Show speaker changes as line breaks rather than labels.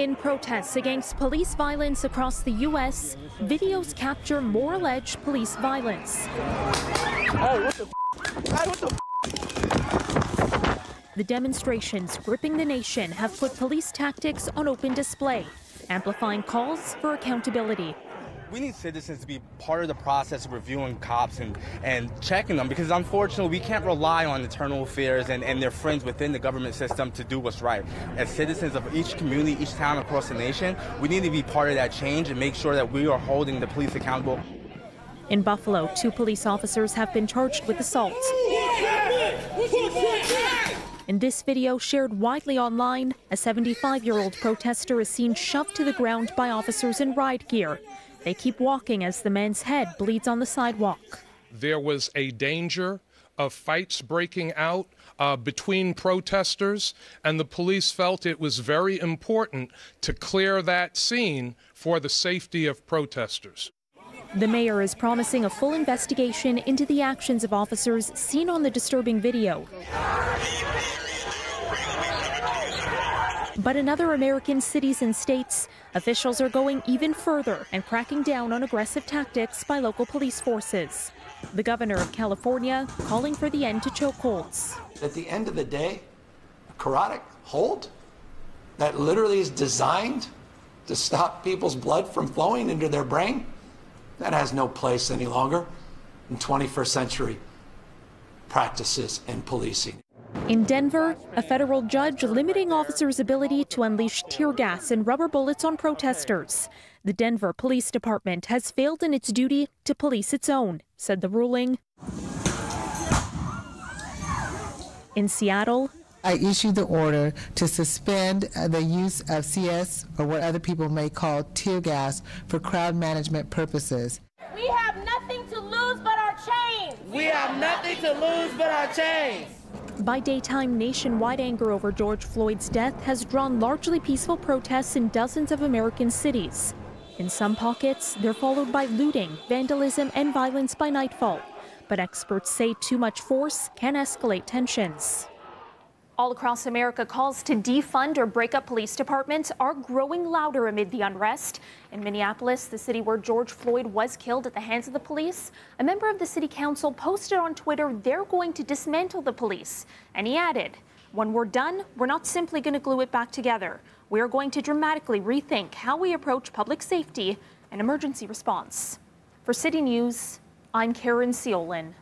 In protests against police violence across the U.S., videos capture more alleged police violence.
Hey, what the Hey, what the
The demonstrations gripping the nation have put police tactics on open display, amplifying calls for accountability.
We need citizens to be part of the process of reviewing cops and checking them, because unfortunately we can't rely on internal affairs and their friends within the government system to do what's right. As citizens of each community, each town across the nation, we need to be part of that change and make sure that we are holding the police accountable.
In Buffalo, 2 police officers have been charged with assault. In this video shared widely online, a 75-year-old protester is seen shoved to the ground by officers in riot gear. They keep walking as the man's head bleeds on the sidewalk.
There was a danger of fights breaking out between protesters, and the police felt it was very important to clear that scene for the safety of protesters.
The mayor is promising a full investigation into the actions of officers seen on the disturbing video. But in other American cities and states, officials are going even further and cracking down on aggressive tactics by local police forces. The governor of California calling for the end to chokeholds.
At the end of the day, a carotid hold that literally is designed to stop people's blood from flowing into their brain, that has no place any longer in 21st century practices and policing.
In Denver, a federal judge limiting officers' ability to unleash tear gas and rubber bullets on protesters. The Denver Police Department has failed in its duty to police its own, said the ruling. In Seattle,
I issued the order to suspend the use of CS, or what other people may call tear gas, for crowd management purposes.
We have nothing to lose but our chains.
We have nothing to lose but our chains.
By daytime, nationwide anger over George Floyd's death has drawn largely peaceful protests in dozens of American cities. In some pockets, they're followed by looting, vandalism, and violence by nightfall. But experts say too much force can escalate tensions. All across America, calls to defund or break up police departments are growing louder amid the unrest. In Minneapolis, the city where George Floyd was killed at the hands of the police, a member of the city council posted on Twitter they're going to dismantle the police. And he added, "When we're done, we're not simply going to glue it back together. We are going to dramatically rethink how we approach public safety and emergency response." For City News, I'm Caryn Ceolin.